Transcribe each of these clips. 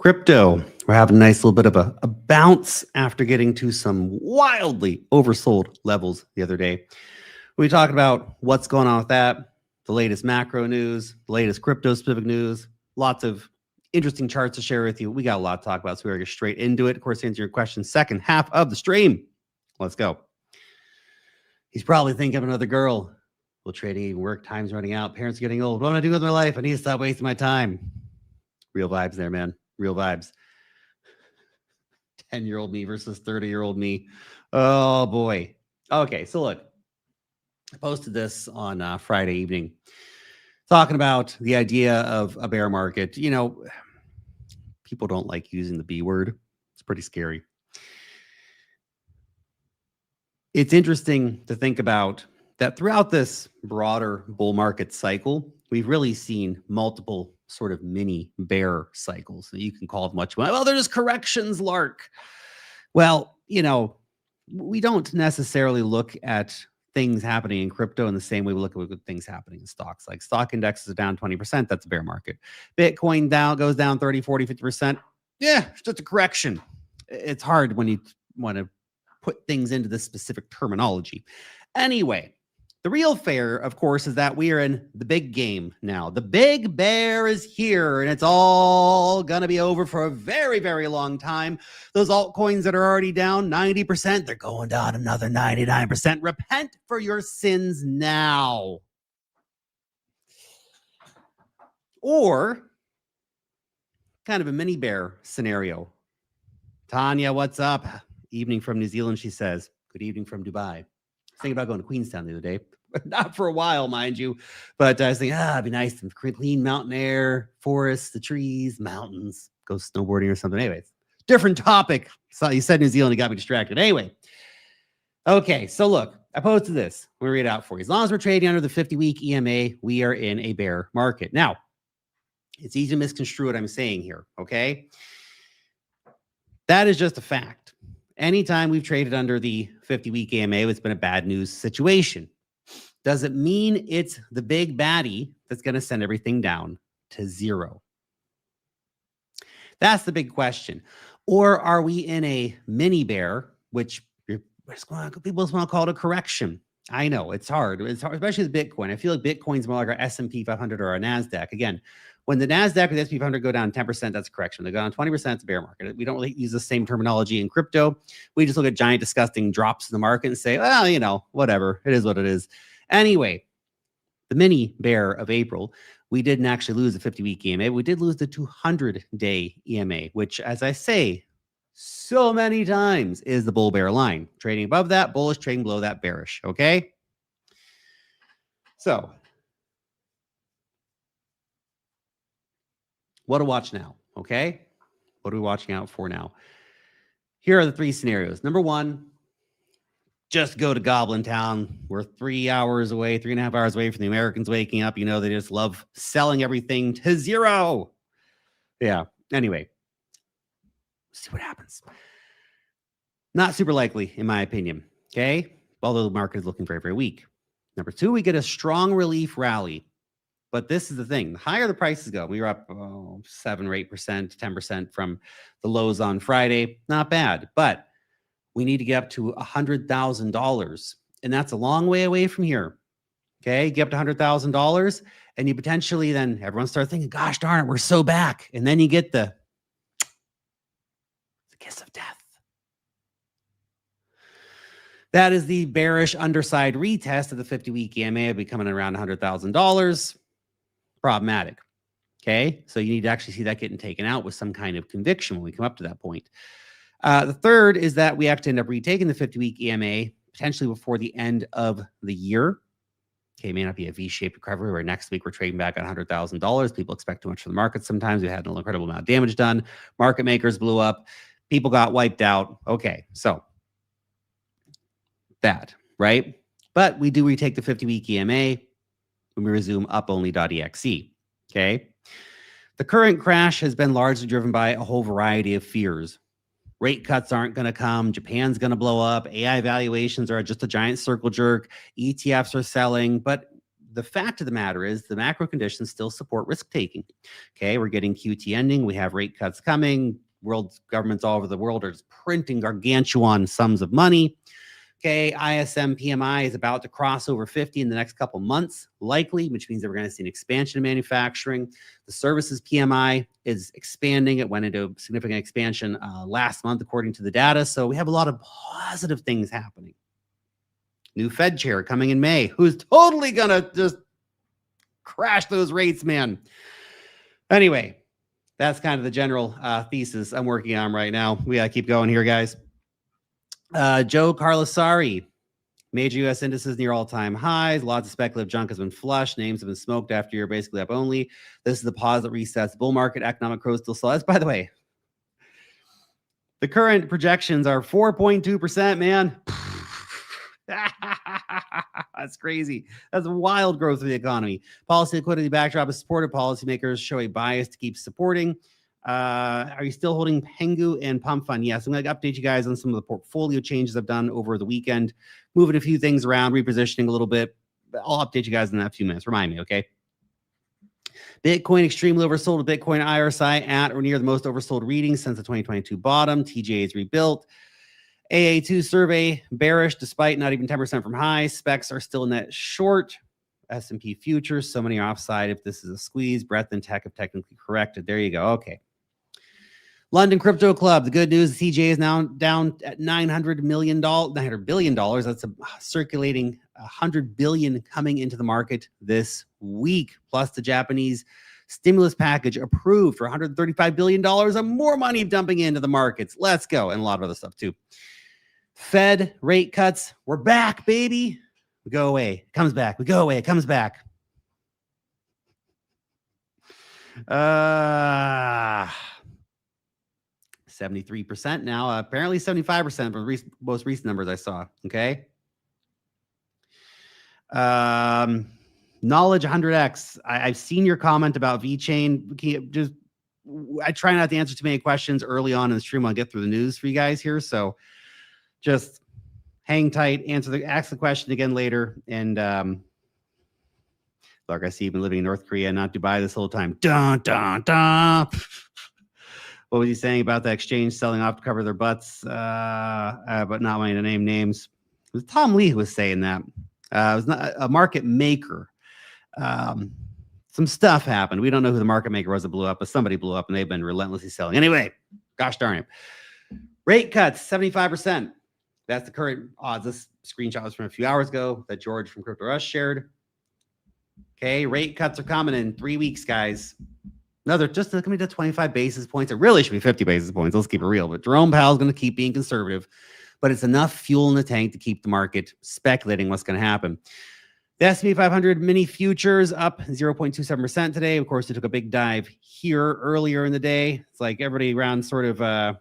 Crypto, we're having a nice little bit of a bounce after getting to some wildly oversold levels the other day. We talked about what's going on with that, the latest macro news, the latest crypto specific news, lots of interesting charts to share with you. We got a lot to talk about, so we're going to get straight into it. Of course, to answer your question, second half of the stream. Let's go. He's probably thinking of another girl. Will trading even work? Time's running out. Parents are getting old. What am I doing with my life? I need to stop wasting my time. Real vibes there, man. Real vibes. 10-year-old me versus 30-year-old me. Oh, boy. Okay, so look, I posted this on Friday evening talking about the idea of a bear market. You know, people don't like using the B word. It's pretty scary. It's interesting to think about that throughout this broader bull market cycle, we've really seen multiple sort of mini bear cycles. You can call it much. Well, they're just corrections, Lark. Well, you know, we don't necessarily look at things happening in crypto in the same way we look at things happening in stocks. Like stock indexes are down 20%. That's a bear market. Bitcoin goes down 30, 40, 50%. Yeah, it's just a correction. It's hard when you want to put things into this specific terminology. Anyway, the real fair, of course, is that we are in the big game now. The big bear is here, and it's all going to be over for a very, very long time. Those altcoins that are already down 90%, they're going down another 99%. Repent for your sins now. Or kind of a mini bear scenario. Tanya, what's up? Evening from New Zealand, she says. Good evening from Dubai. Thinking about going to Queenstown the other day. Not for a while, mind you. But I was thinking, it'd be nice and clean mountain air, forests, the trees, mountains, go snowboarding or something. Anyways, different topic. So you said New Zealand, it got me distracted. Anyway. Okay, so look, I posted this. I'm going to read it out for you. As long as we're trading under the 50-week EMA, we are in a bear market. Now, it's easy to misconstrue what I'm saying here, okay? That is just a fact. Anytime we've traded under the 50-week EMA, it's been a bad news situation. Does it mean it's the big baddie that's going to send everything down to zero? That's the big question. Or are we in a mini bear, which people want to call it a correction? I know it's hard. It's hard, especially with Bitcoin. I feel like Bitcoin's more like our S&P 500 or our NASDAQ. Again, when the NASDAQ or the S&P 500 go down 10%, that's a correction. They go down 20%, it's a bear market. We don't really use the same terminology in crypto. We just look at giant, disgusting drops in the market and say, well, you know, whatever. It is what it is. Anyway, the mini bear of April, we didn't actually lose the 50-week EMA. We did lose the 200-day EMA, which, as I say so many times, is the bull bear line. Trading above that, bullish, trading below that, bearish. Okay? So, what to watch now? Okay? What are we watching out for now? Here are the three scenarios. Number one, just go to Goblin Town. We're 3 hours away, 3.5 hours away from the Americans waking up. You know, they just love selling everything to zero. Yeah. Anyway, see what happens. Not super likely, in my opinion. Okay. Although the market is looking very, very weak. Number two, we get a strong relief rally. But this is the thing. The higher the prices go, we were up 7 or 8%, 10% from the lows on Friday. Not bad. But we need to get up to $100,000. And that's a long way away from here. Okay, get up to $100,000. And you potentially then, everyone starts thinking, gosh darn it, we're so back. And then you get the kiss of death. That is the bearish underside retest of the 50-week EMA. Will be coming around $100,000. Problematic. Okay, so you need to actually see that getting taken out with some kind of conviction when we come up to that point. The third is that we have to end up retaking the 50-week EMA potentially before the end of the year. Okay, it may not be a V-shaped recovery where next week we're trading back at $100,000. People expect too much from the market sometimes. We had an incredible amount of damage done. Market makers blew up. People got wiped out. Okay, so that, right? But we do retake the 50-week EMA when we resume up-only.exe. Okay? The current crash has been largely driven by a whole variety of fears. Rate cuts aren't going to come. Japan's going to blow up. AI valuations are just a giant circle jerk. ETFs are selling. But the fact of the matter is the macro conditions still support risk taking. Okay, we're getting QT ending. We have rate cuts coming. World governments all over the world are just printing gargantuan sums of money. Okay, ISM PMI is about to cross over 50 in the next couple months, likely, which means that we're going to see an expansion in manufacturing. The services PMI is expanding. It went into significant expansion last month, according to the data. So we have a lot of positive things happening. New Fed chair coming in May, who's totally going to just crash those rates, man. Anyway, that's kind of the general thesis I'm working on right now. We got to keep going here, guys. Joe Carlasari, major U.S. indices near all-time highs. Lots of speculative junk has been flushed. Names have been smoked after you're basically up only. This is the pause that resets. Bull market, economic growth still slow. That's, by the way, the current projections are 4.2%, man. That's crazy. That's a wild growth of the economy. Policy liquidity backdrop is supported. Policymakers show a bias to keep supporting. Are you still holding Pengu and Pump Fund? Yes, I'm going to update you guys on some of the portfolio changes I've done over the weekend, moving a few things around, repositioning a little bit. I'll update you guys in a few minutes. Remind me, okay? Bitcoin extremely oversold. Bitcoin IRSI at or near the most oversold reading since the 2022 bottom. TJ is rebuilt. AA2 survey bearish despite not even 10% from high. Specs are still net short. S&P futures, so many offside if this is a squeeze. Breadth and tech have technically corrected. There you go. Okay. London Crypto Club. The good news, the CJ is now down at $900 billion. That's circulating $100 billion coming into the market this week. Plus the Japanese stimulus package approved for $135 billion of more money dumping into the markets. Let's go. And a lot of other stuff too. Fed rate cuts. We're back, baby. We go away. It comes back. We go away. It comes back. 73% now, apparently 75% from the most recent numbers I saw. Okay. Knowledge 100x. I've seen your comment about VeChain. I try not to answer too many questions early on in the stream. I'll get through the news for you guys here. So just hang tight, ask the question again later. And look, I see you've been living in North Korea, not Dubai this whole time. Dun, dun, dun. What was he saying about the exchange selling off to cover their butts, but not wanting to name names? It was Tom Lee who was saying that. It was not a market maker. Some stuff happened. We don't know who the market maker was that blew up, but somebody blew up and they've been relentlessly selling. Anyway, gosh darn it. Rate cuts, 75%. That's the current odds. This screenshot was from a few hours ago that George from Crypto Rush shared. Okay, rate cuts are coming in 3 weeks, guys. Another, just coming to 25 basis points. It really should be 50 basis points. Let's keep it real. But Jerome Powell's going to keep being conservative. But it's enough fuel in the tank to keep the market speculating what's going to happen. The S&P 500 mini futures up 0.27% today. Of course, it took a big dive here earlier in the day. It's like everybody around sort of a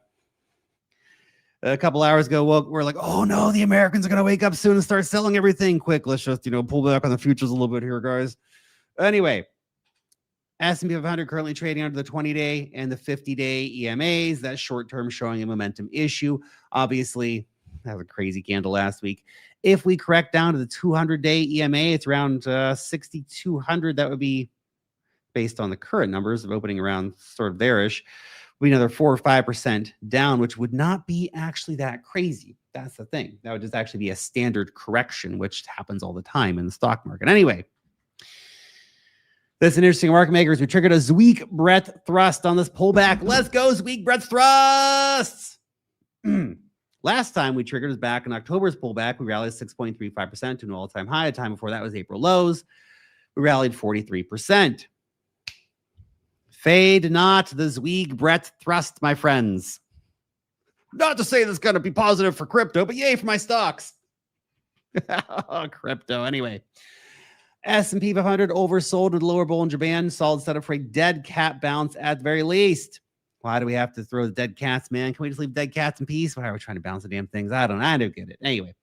couple hours ago, we're like, oh no, the Americans are going to wake up soon and start selling everything quick. Let's just, pull back on the futures a little bit here, guys. Anyway, S&P 500 currently trading under the 20-day and the 50-day EMAs. That short-term showing a momentum issue. Obviously, that was a crazy candle last week. If we correct down to the 200-day EMA, it's around 6,200. That would be, based on the current numbers of opening around sort of there-ish, would be another 4 or 5% down, which would not be actually that crazy. That's the thing. That would just actually be a standard correction, which happens all the time in the stock market. Anyway, this is an interesting market makers. We triggered a Zweek breadth thrust on this pullback. Let's go, Zweek breadth thrusts. Last time we triggered was back in October's pullback. We rallied 6.35% to an all-time high. A time before that was April lows. We rallied 43%. Fade not the Zweek breadth thrust, my friends. Not to say this is going to be positive for crypto, but yay for my stocks. Crypto, anyway. S&P 500 oversold with lower bull in Japan. Solid setup for a dead cat bounce at the very least. Why do we have to throw the dead cats, man? Can we just leave dead cats in peace? Why are we trying to bounce the damn things? I don't get it. Anyway,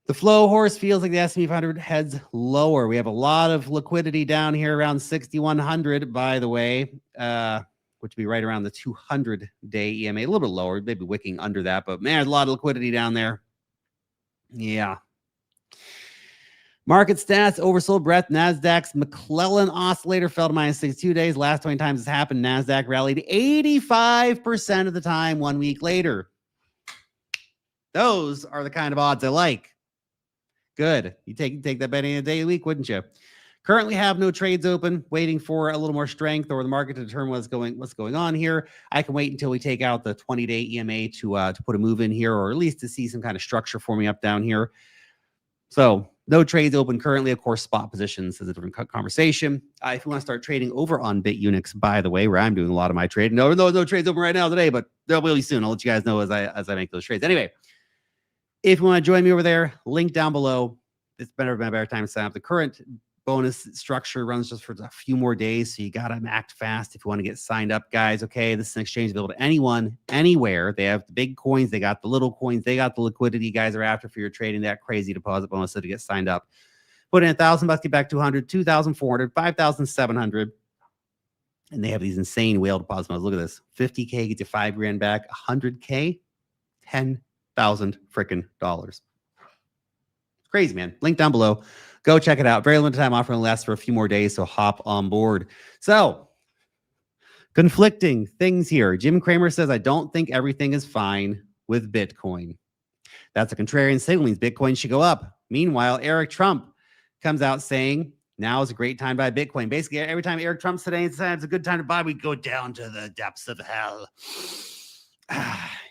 the flow horse feels like the S&P 500 heads lower. We have a lot of liquidity down here around 6,100, by the way, which would be right around the 200-day EMA. A little bit lower, maybe wicking under that, but man, there's a lot of liquidity down there. Yeah. Market stats, oversold breadth. NASDAQ's McClellan oscillator fell to minus 62 days. Last 20 times it's happened, NASDAQ rallied 85% of the time 1 week later. Those are the kind of odds I like. Good. You take that bet any day of the week, wouldn't you? Currently have no trades open, waiting for a little more strength or the market to determine what's going on here. I can wait until we take out the 20-day EMA to put a move in here, or at least to see some kind of structure forming up down here. So no trades open currently. Of course, spot positions is a different conversation. If you want to start trading over on BitUnix, by the way, where I'm doing a lot of my trading, no trades open right now today, but they'll be soon. I'll let you guys know as I make those trades. Anyway, if you want to join me over there, link down below. It's better time to sign up. The current bonus structure runs just for a few more days, so you got to act fast if you want to get signed up, guys. Okay, this is an exchange available to anyone, anywhere. They have the big coins, they got the little coins, they got the liquidity you guys are after for your trading. That crazy deposit bonus to get signed up. Put in $1,000, get back 200, 2,400, 5,700, and they have these insane whale deposit bonuses. Look at this: 50K gets you $5,000 back, 100K, $10,000 freaking dollars. Crazy, man. Link down below. Go check it out. Very limited time offer, and lasts for a few more days, so hop on board. So, conflicting things here. Jim Cramer says, I don't think everything is fine with Bitcoin. That's a contrarian signal, means Bitcoin should go up. Meanwhile, Eric Trump comes out saying, now is a great time to buy Bitcoin. Basically, every time Eric Trump's today, it's a good time to buy, we go down to the depths of hell.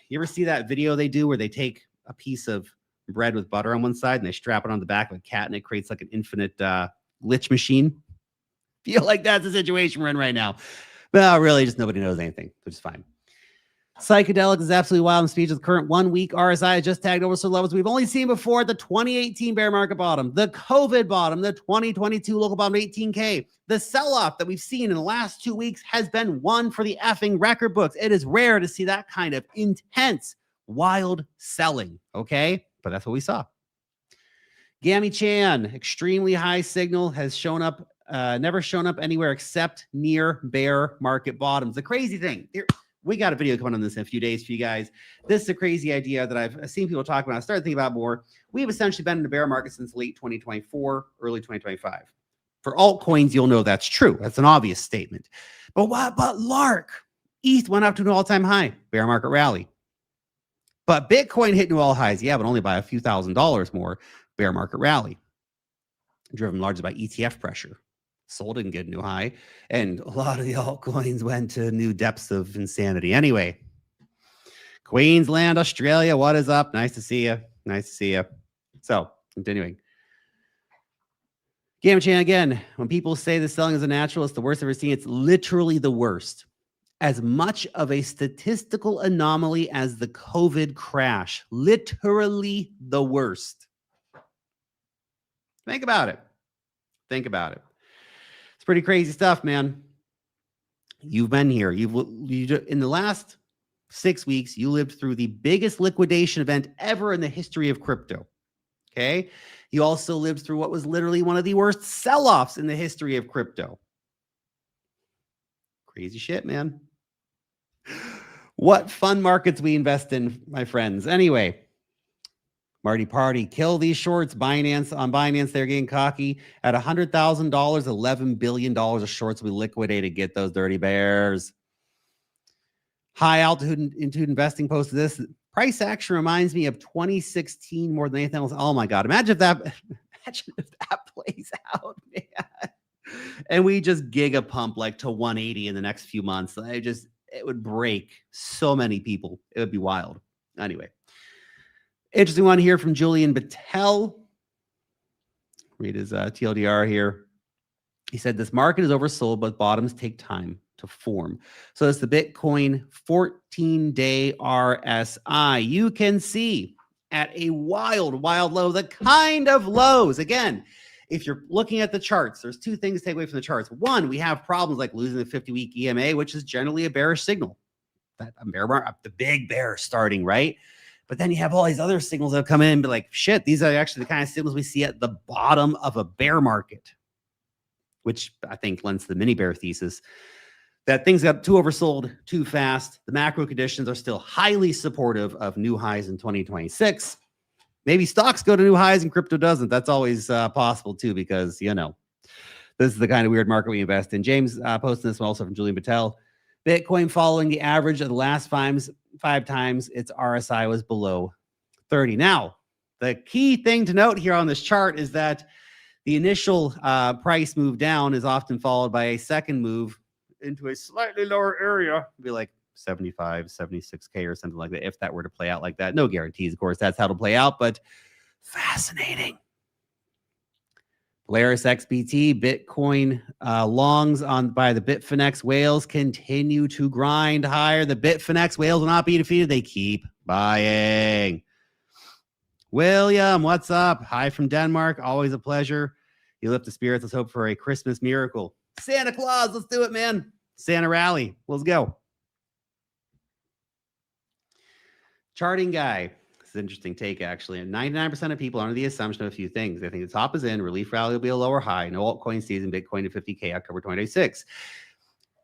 You ever see that video they do where they take a piece of bread with butter on one side and they strap it on the back of a cat and it creates like an infinite lich machine? Feel like that's the situation we're in right now. Well, really, just nobody knows anything, which is fine. Psychedelic is absolutely wild and speechless. Current 1 week RSI has just tagged over some levels we've only seen before: the 2018 bear market bottom, the COVID bottom, the 2022 local bottom 18K. The sell-off that we've seen in the last 2 weeks has been one for the effing record books. It is rare to see that kind of intense, wild selling, okay? But that's what we saw. Gammy Chan, extremely high signal, has shown up, never shown up anywhere except near bear market bottoms. The crazy thing here, we got a video coming on this in a few days for you guys. This is a crazy idea that I've seen people talk about. I started thinking about more. We've essentially been in the bear market since late 2024, early 2025. For altcoins, you'll know that's true. That's an obvious statement. But what about Lark? ETH went up to an all-time high, bear market rally. But Bitcoin hit new all highs, yeah, but only by a few $1,000s more, bear market rally. Driven largely by ETF pressure. Sold didn't get a new high, and a lot of the altcoins went to new depths of insanity. Anyway, Queensland, Australia, what is up? Nice to see you. Nice to see you. So, continuing. Gamma Chan again, when people say the selling is a natural, it's the worst I've ever seen. It's literally the worst. As much of a statistical anomaly as the COVID crash. Literally the worst. Think about it. Think about it. It's pretty crazy stuff, man. You've been here. You in the last 6 weeks, you lived through the biggest liquidation event ever in the history of crypto. Okay? You also lived through what was literally one of the worst sell-offs in the history of crypto. Crazy shit, man. What fun markets we invest in, my friends. Anyway, Marty Party, kill these shorts. Binance, on Binance, they're getting cocky. At $100,000, $11 billion of shorts we liquidated. Get those dirty bears. High altitude investing posted this. Price action reminds me of 2016 more than anything else. Oh my God. Imagine if that plays out, man. And we just giga pump like to 180 in the next few months. It would break so many people. It would be wild. Anyway, interesting one here from Julian Battelle. Read his TLDR here. He said, this market is oversold, but bottoms take time to form. So it's the Bitcoin 14-day RSI. You can see at a wild, wild low, the kind of lows. Again, if you're looking at the charts, there's two things to take away from the charts. One, we have problems like losing the 50-week EMA, which is generally a bearish signal. That a bear market, the big bear starting, right? But then you have all these other signals that have come in and be like, shit, these are actually the kind of signals we see at the bottom of a bear market, which I think lends to the mini bear thesis that things got too oversold too fast. The macro conditions are still highly supportive of new highs in 2026. Maybe stocks go to new highs and crypto doesn't. That's always possible too, because, this is the kind of weird market we invest in. James posting this one also from Julian Patel. Bitcoin following the average of the last five times its RSI was below 30. Now, the key thing to note here on this chart is that the initial price move down is often followed by a second move into a slightly lower area. It'd be like 75, 76K or something like that, if that were to play out like that. No guarantees, of course, that's how it'll play out, but fascinating. Polaris XBT, Bitcoin longs by the Bitfinex whales continue to grind higher. The Bitfinex whales will not be defeated. They keep buying. William, what's up? Hi from Denmark. Always a pleasure. You lift the spirits. Let's hope for a Christmas miracle. Santa Claus, let's do it, man. Santa rally. Let's go. Charting guy. This is an interesting take, actually. 99% of people are under the assumption of a few things. They think the top is in, relief rally will be a lower high, no altcoin season, Bitcoin to 50K, October 2026.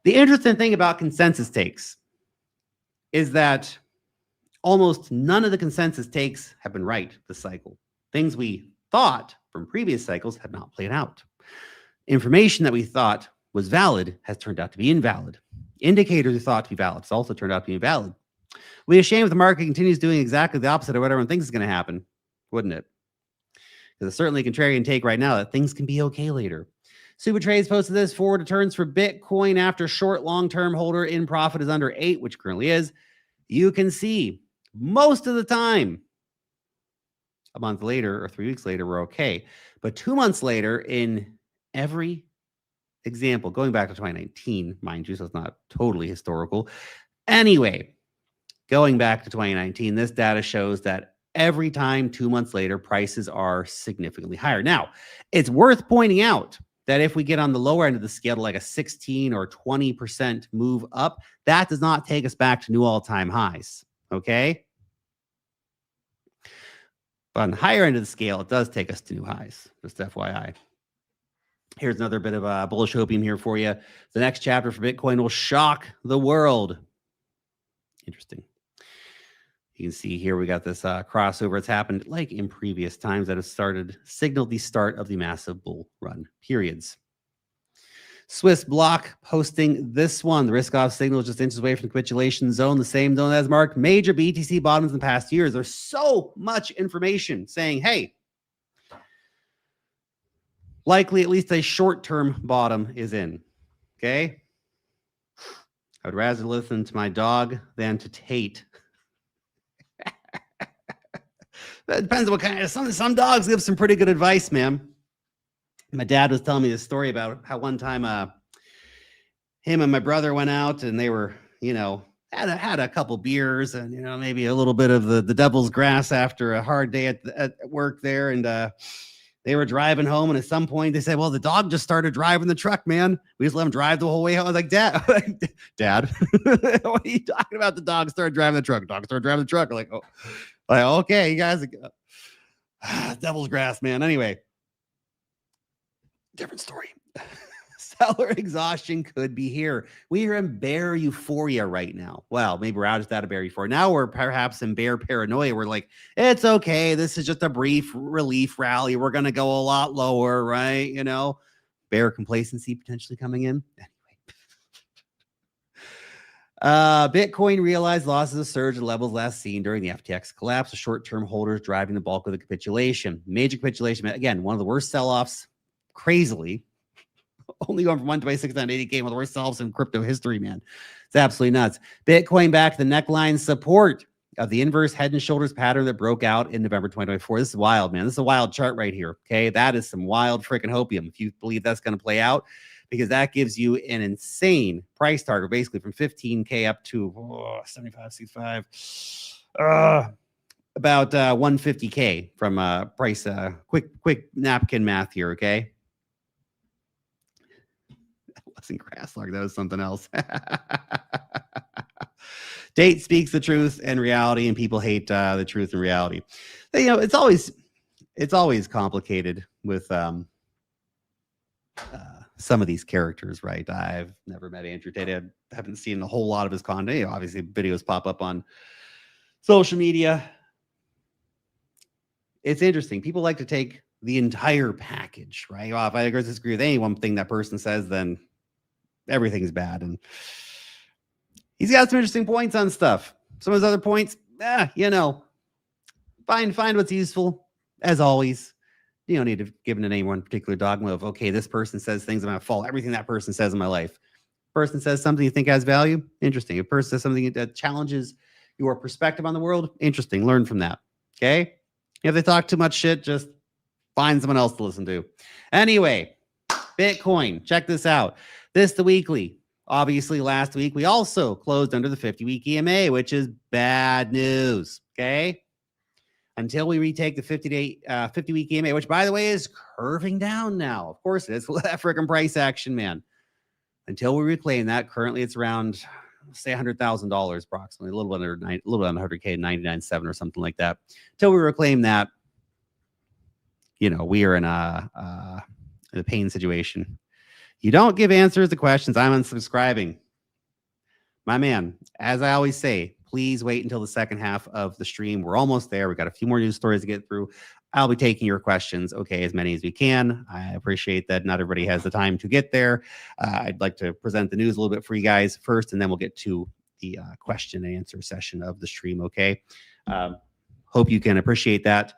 The interesting thing about consensus takes is that almost none of the consensus takes have been right this cycle. Things we thought from previous cycles have not played out. Information that we thought was valid has turned out to be invalid. Indicators we thought to be valid has also turned out to be invalid. We'd be ashamed if the market continues doing exactly the opposite of what everyone thinks is going to happen, wouldn't it? Because it's certainly a contrarian take right now that things can be okay later. Super Trades posted this: forward returns for Bitcoin after short long-term holder in profit is under 8, which currently is. You can see most of the time, a month later or 3 weeks later, we're okay. But 2 months later, in every example, going back to 2019, mind you, so it's not totally historical. Anyway, going back to 2019, this data shows that every time 2 months later, prices are significantly higher. Now, it's worth pointing out that if we get on the lower end of the scale to like a 16 or 20% move up, that does not take us back to new all-time highs, okay? But on the higher end of the scale, it does take us to new highs, just FYI. Here's another bit of bullish opium here for you. The next chapter for Bitcoin will shock the world. Interesting. You can see here we got this crossover. It's happened like in previous times that have signaled the start of the massive bull run periods. Swiss block posting this one. The risk-off signal is just inches away from the capitulation zone, the same zone as marked major BTC bottoms in the past years. There's so much information saying, hey, likely at least a short-term bottom is in, okay? I would rather listen to my dog than to Tate. That depends on what kind of, some dogs give some pretty good advice, man. My dad was telling me this story about how one time him and my brother went out and they were, had a couple beers and, maybe a little bit of the devil's grass after a hard day at work there. And they were driving home. And at some point they said, well, the dog just started driving the truck, man. We just let him drive the whole way home. I was like, Dad, what are you talking about? The dog started driving the truck. Dog started driving the truck. Like, oh, okay, you guys, devil's grass, man. Anyway, different story. Seller exhaustion could be here. We are in bear euphoria right now. Well, maybe we're out of bear euphoria. Now we're perhaps in bear paranoia. We're like, it's okay. This is just a brief relief rally. We're going to go a lot lower, right? Bear complacency potentially coming in. Bitcoin realized losses of surge at levels last seen during the FTX collapse, with short-term holders driving the bulk of the capitulation. Major capitulation, again, one of the worst sell-offs, crazily, only going from 126 down to 80K, one of the worst sell-offs in crypto history, man. It's absolutely nuts. Bitcoin back to the neckline support of the inverse head and shoulders pattern that broke out in November 2024. This is wild, man. This is a wild chart right here, okay? That is some wild freaking hopium, if you believe that's going to play out, because that gives you an insane price target, basically from 15K up to 75, 65, about 150K from price. Quick napkin math here, okay? That wasn't Grasslark, that was something else. Date speaks the truth and reality, and people hate the truth and reality. It's always complicated with some of these characters, right? I've never met Andrew Tate. I haven't seen a whole lot of his content. Obviously, videos pop up on social media. it's interesting. People like to take the entire package, right? Well, if I disagree with any one thing that person says, then everything's bad. And he's got some interesting points on stuff. Some of his other points, find what's useful, as always. You don't need to give it any one particular dogma of, okay, this person says things, I'm going to follow everything that person says in my life. Person says something you think has value, interesting. A person says something that challenges your perspective on the world, interesting. Learn from that. Okay. If they talk too much shit, just find someone else to listen to. Anyway, Bitcoin, check this out. This the weekly. Obviously, last week we also closed under the 50-week EMA, which is bad news. Okay. Until we retake the 50-week EMA, which by the way is curving down now. Of course it is. That freaking price action, man. Until we reclaim that, currently it's around, say, $100,000 approximately, a little under 100K, 99.7 or something like that. Until we reclaim that, we are in a pain situation. You don't give answers to questions. I'm unsubscribing. My man, as I always say, please wait until the second half of the stream. We're almost there. We've got a few more news stories to get through. I'll be taking your questions, okay, as many as we can. I appreciate that not everybody has the time to get there. I'd like to present the news a little bit for you guys first, and then we'll get to the question and answer session of the stream, okay? Hope you can appreciate that.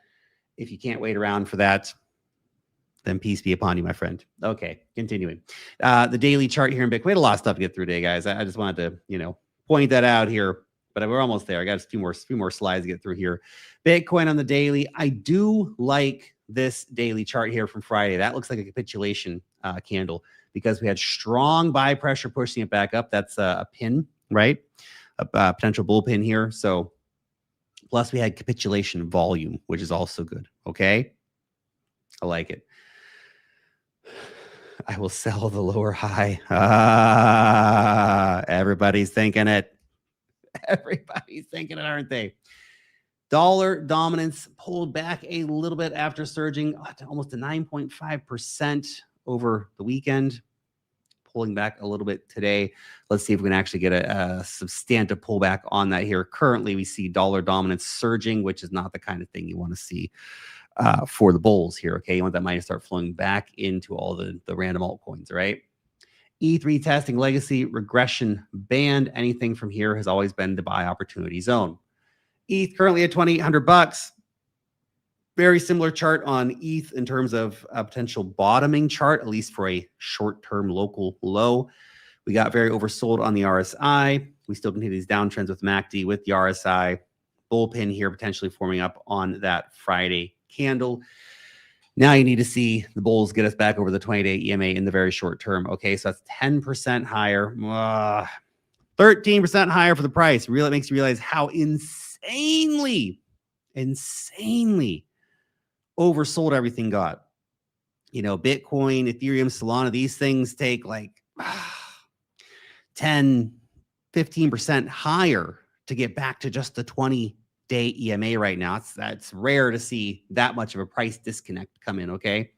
If you can't wait around for that, then peace be upon you, my friend. Okay, continuing. The daily chart here in Bitcoin. We had a lot of stuff to get through today, guys. I just wanted to, point that out here. But we're almost there. I got a few more slides to get through here. Bitcoin on the daily. I do like this daily chart here from Friday. That looks like a capitulation candle because we had strong buy pressure pushing it back up. That's a pin, right? A potential bull pin here. So plus we had capitulation volume, which is also good. Okay. I like it. I will sell the lower high. Everybody's thinking it. Everybody's thinking it, aren't they? Dollar dominance pulled back a little bit after surging to almost to 9.5% over the weekend, pulling back a little bit today. Let's see if we can actually get a substantive pullback on that here. Currently, we see dollar dominance surging, which is not the kind of thing you want to see for the bulls here, okay? You want that money to start flowing back into all the random altcoins, right? E3 testing legacy regression band. Anything from here has always been the buy opportunity zone. ETH currently at $2,800. Very similar chart on ETH in terms of a potential bottoming chart, at least for a short-term local low. We got very oversold on the RSI. We still continue these downtrends with MACD with the RSI. Bull pin here potentially forming up on that Friday candle. Now you need to see the bulls get us back over the 20-day EMA in the very short term. Okay, so that's 10% higher, 13% higher for the price. Really, it makes you realize how insanely oversold everything got. Bitcoin, Ethereum, Solana, these things take like 10, 15% higher to get back to just the 20-day EMA right now. That's rare to see that much of a price disconnect come in, okay?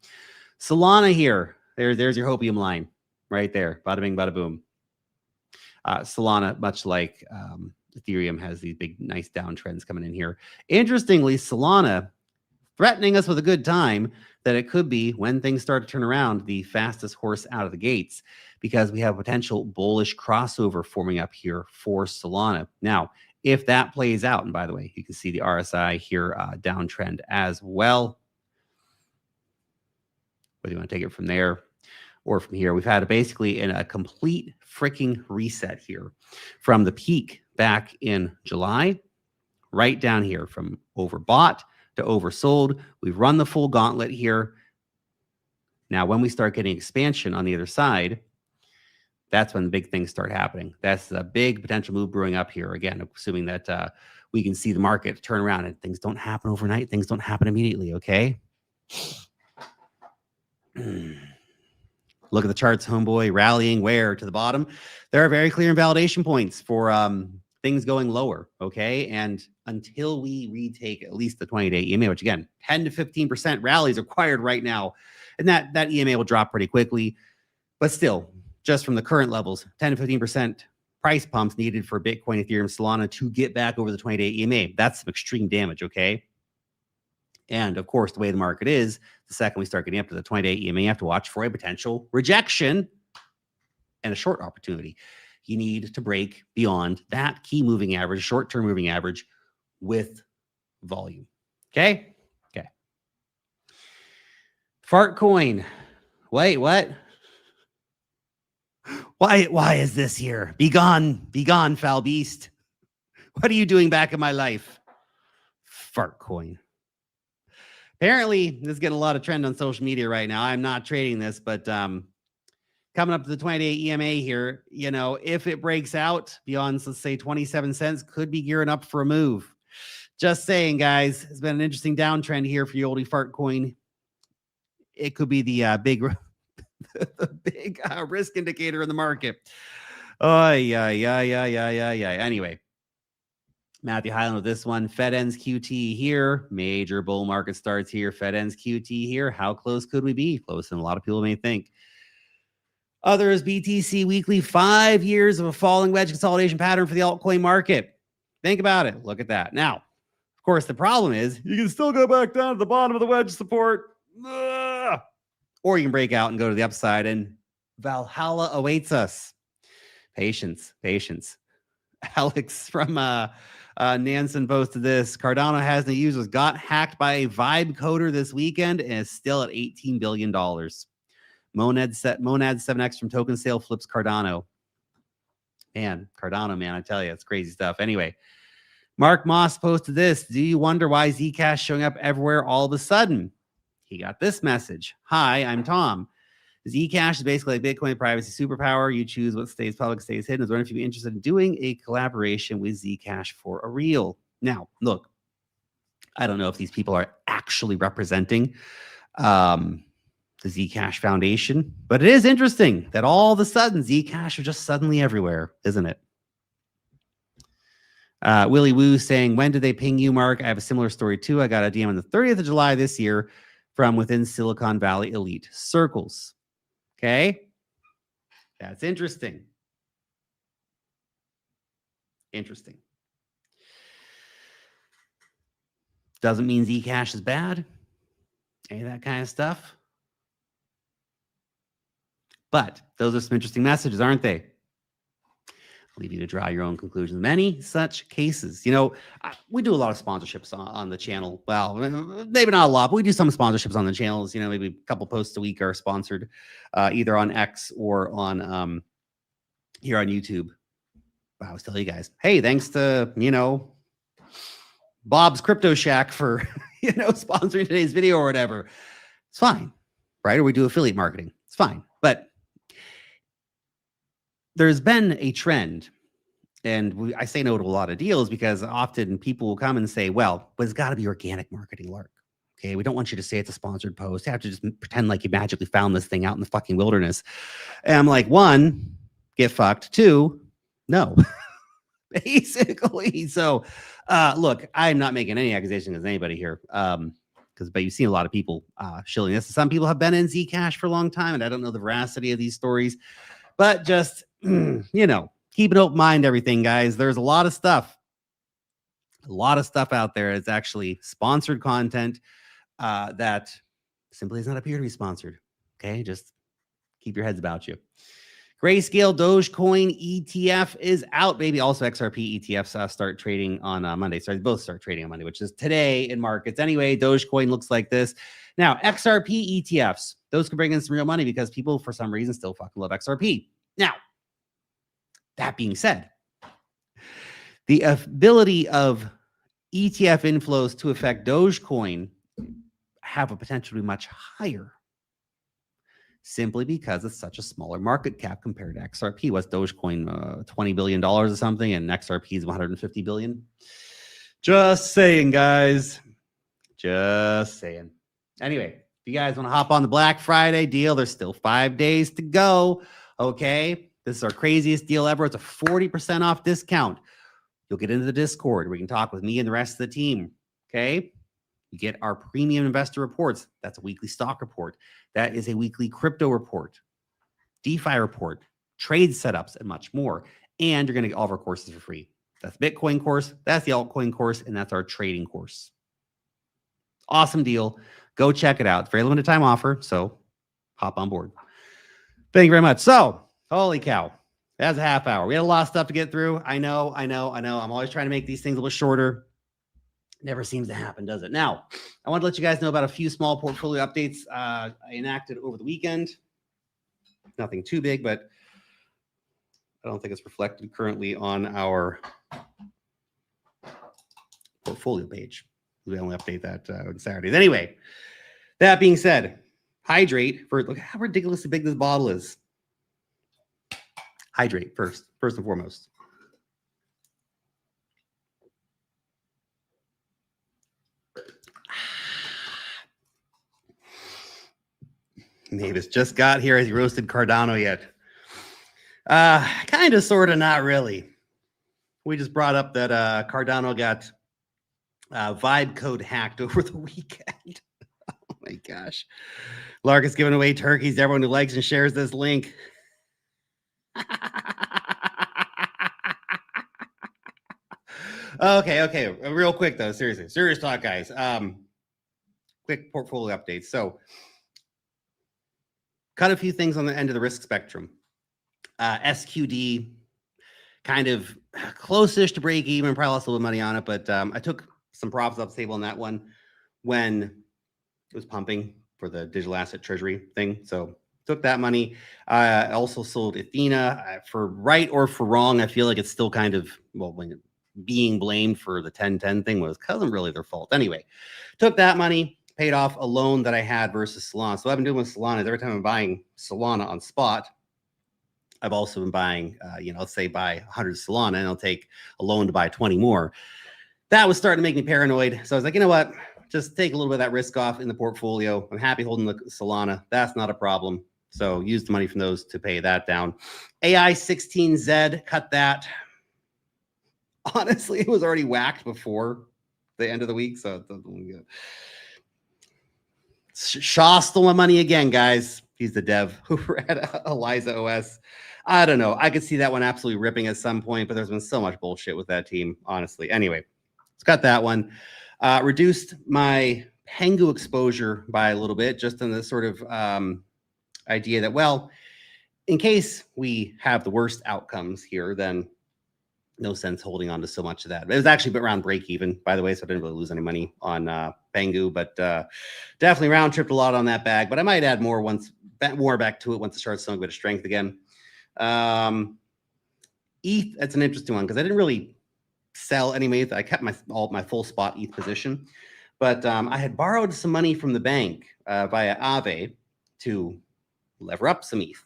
Solana here, there's your hopium line right there. Bada bing, bada boom. Solana, much like Ethereum, has these big, nice downtrends coming in here. Interestingly, Solana threatening us with a good time that it could be, when things start to turn around, the fastest horse out of the gates, because we have potential bullish crossover forming up here for Solana. Now, if that plays out, and by the way, you can see the RSI here downtrend as well. Whether you want to take it from there or from here, we've had basically a complete freaking reset here from the peak back in July, right down here from overbought to oversold. We've run the full gauntlet here. Now, when we start getting expansion on the other side, that's when the big things start happening. That's a big potential move brewing up here. Again, assuming that we can see the market turn around, and things don't happen overnight. Things don't happen immediately, okay? Look at the charts, homeboy, rallying where to the bottom. There are very clear invalidation points for things going lower, okay? And until we retake at least the 20-day EMA, which again, 10 to 15% rallies required right now, and that EMA will drop pretty quickly. But still, just from the current levels, 10 to 15% price pumps needed for Bitcoin, Ethereum, Solana to get back over the 20-day EMA. That's some extreme damage, okay? And of course, the way the market is, the second we start getting up to the 20-day EMA, you have to watch for a potential rejection and a short opportunity. You need to break beyond that key moving average, short-term moving average with volume. Okay? Okay. Fart coin. Wait, what? Why is this here? Be gone, foul beast. What are you doing back in my life? Fart coin. Apparently, this is getting a lot of trend on social media right now. I'm not trading this, but coming up to the 20-day EMA here, if it breaks out beyond, let's say, 27 cents, could be gearing up for a move. Just saying, guys, it's been an interesting downtrend here for your oldie fart coin. It could be the big risk indicator in the market. Oh, yeah. Anyway, Matthew Highland with this one. Fed ends QT here. Major bull market starts here. Fed ends QT here. How close could we be? Closer than a lot of people may think. Others, BTC weekly, 5 years of a falling wedge consolidation pattern for the altcoin market. Think about it. Look at that. Now, of course, the problem is you can still go back down to the bottom of the wedge support. Or you can break out and go to the upside, and Valhalla awaits us. Patience. Alex from Nansen posted this. Cardano has no users, got hacked by a vibe coder this weekend and is still at $18 billion. Monad 7X from token sale flips Cardano. Cardano, I tell you, it's crazy stuff. Anyway, Mark Moss posted this. Do you wonder why Zcash showing up everywhere all of a sudden? He got this message. Hi, I'm Tom. Zcash is basically like Bitcoin privacy superpower. You choose what stays public, stays hidden. I was wondering if you'd be interested in doing a collaboration with Zcash for a reel. Now, look, I don't know if these people are actually representing the Zcash Foundation, but it is interesting that all of a sudden Zcash are just suddenly everywhere, isn't it? Willie Woo saying, when did they ping you, Mark? I have a similar story too. I got a DM on the 30th of July this year from within Silicon Valley elite circles. Okay. That's interesting. Doesn't mean Zcash is bad. Any of that kind of stuff. But those are some interesting messages, aren't they? I'll leave you to draw your own conclusions. Many such cases. We do a lot of sponsorships on the channel. Well, maybe not a lot, but we do some sponsorships on the channels. Maybe a couple posts a week are sponsored either on X or on here on YouTube. I always tell you guys, hey, thanks to, Bob's Crypto Shack for, sponsoring today's video or whatever. It's fine, right? Or we do affiliate marketing. It's fine. But there's been a trend, and I say no to a lot of deals because often people will come and say, well, but it's got to be organic marketing, Lark. Okay, we don't want you to say it's a sponsored post. You have to just pretend like you magically found this thing out in the fucking wilderness. And I'm like, one, get fucked. Two, no. Basically. So, look, I'm not making any accusation against anybody here. But you've seen a lot of people shilling this. Some people have been in Zcash for a long time, and I don't know the veracity of these stories. But just, keep an open mind, everything, guys. There's a lot of stuff out there. It's actually sponsored content that simply does not appear to be sponsored. Okay, just keep your heads about you. Grayscale Dogecoin ETF is out, baby. Also, XRP ETFs start trading on Monday. Sorry, both start trading on Monday, which is today in markets. Anyway, Dogecoin looks like this. Now, XRP ETFs, those can bring in some real money because people, for some reason, still fucking love XRP. Now, that being said, the ability of ETF inflows to affect Dogecoin have a potential to be much higher, simply because it's such a smaller market cap compared to XRP. What's Dogecoin, $20 billion or something, and XRP is $150 billion. Just saying, guys. Just saying. Anyway, if you guys want to hop on the Black Friday deal, there's still 5 days to go. Okay, this is our craziest deal ever. It's a 40% off discount. You'll get into the Discord where you can talk with me and the rest of the team. Okay, you get our premium investor reports. That's a weekly stock report. That is a weekly crypto report, DeFi report, trade setups, and much more. And you're going to get all of our courses for free. That's the Bitcoin course, that's the altcoin course, and that's our trading course. Awesome deal. Go check it out. It's a very limited time offer, so hop on board. Thank you very much. So, holy cow. That's a half hour. We had a lot of stuff to get through. I know. I'm always trying to make these things a little shorter. Never seems to happen, does it? Now, I want to let you guys know about a few small portfolio updates I enacted over the weekend. Nothing too big, but I don't think it's reflected currently on our portfolio page. We only update that on Saturdays. Anyway, that being said, hydrate. Look how ridiculously big this bottle is. Hydrate first and foremost. Mavis just got here. Has he roasted Cardano yet? Kind of, sort of, not really. We just brought up that Cardano got vibe code hacked over the weekend. Oh my gosh. Lark is giving away turkeys to everyone who likes and shares this link. Okay. Real quick though, seriously. Serious talk, guys. Quick portfolio updates. So cut a few things on the end of the risk spectrum. SQD, kind of close-ish to break even, probably lost a little money on it, but I took some profits off the table on that one when it was pumping for the digital asset treasury thing. So took that money. I also sold Athena. For right or for wrong, I feel like it's still kind of, well, when being blamed for the 1010 thing wasn't really their fault. Anyway, took that money, paid off a loan that I had versus Solana. So what I've been doing with Solana is every time I'm buying Solana on spot, I've also been buying, let's say buy 100 Solana and I'll take a loan to buy 20 more. That was starting to make me paranoid. So I was like, you know what? Just take a little bit of that risk off in the portfolio. I'm happy holding the Solana. That's not a problem. So use the money from those to pay that down. AI16Z, cut that. Honestly, it was already whacked before the end of the week. So Shaw stole my money again, guys. He's the dev over at Eliza OS. I don't know. I could see that one absolutely ripping at some point, but there's been so much bullshit with that team, honestly. Anyway, let's cut that one. Reduced my Pengu exposure by a little bit, just in the sort of idea that, well, in case we have the worst outcomes here, then no sense holding on to so much of that. It was actually around break even, by the way, so I didn't really lose any money on Pengu, but definitely round tripped a lot on that bag. But I might add more back to it once it starts showing a bit of strength again. ETH, that's an interesting one because I didn't really sell any ETH. I kept my full spot ETH position, but I had borrowed some money from the bank via Aave to lever up some ETH,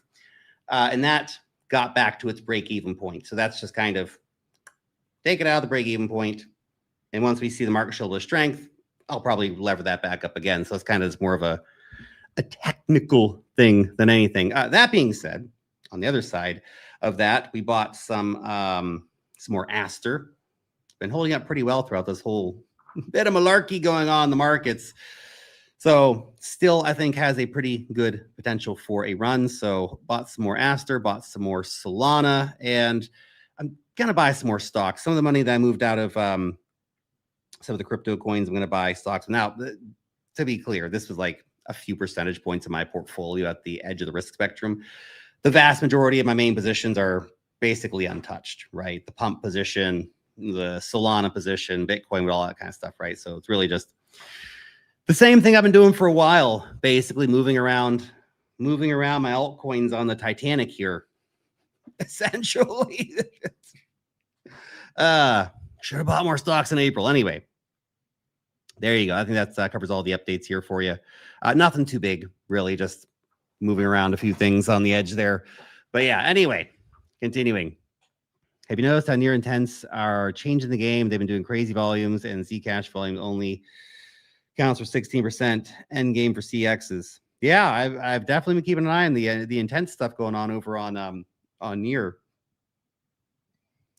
and that got back to its break-even point. So that's just kind of take it out of the break-even point, and once we see the market show a little strength, I'll probably lever that back up again. So it's kind of more of a technical thing than anything. That being said, on the other side of that, we bought some more Aster. It's been holding up pretty well throughout this whole bit of malarkey going on in the markets. So still, I think, has a pretty good potential for a run. So bought some more Aster, bought some more Solana, and I'm going to buy some more stocks. Some of the money that I moved out of some of the crypto coins, I'm going to buy stocks. Now, to be clear, this was like a few percentage points of my portfolio at the edge of the risk spectrum. The vast majority of my main positions are basically untouched, right? The pump position, the Solana position, Bitcoin, all that kind of stuff, right? So it's really just the same thing I've been doing for a while, basically moving around my altcoins on the Titanic here, essentially. Should have bought more stocks in April. Anyway, there you go. I think that covers all the updates here for you. Nothing too big, really, just moving around a few things on the edge there. But yeah, anyway, continuing. Have you noticed how near intents are changing the game? They've been doing crazy volumes, and Zcash volume only counts for 16% end game for CXs. Yeah, I've definitely been keeping an eye on the intense stuff going on over on Near.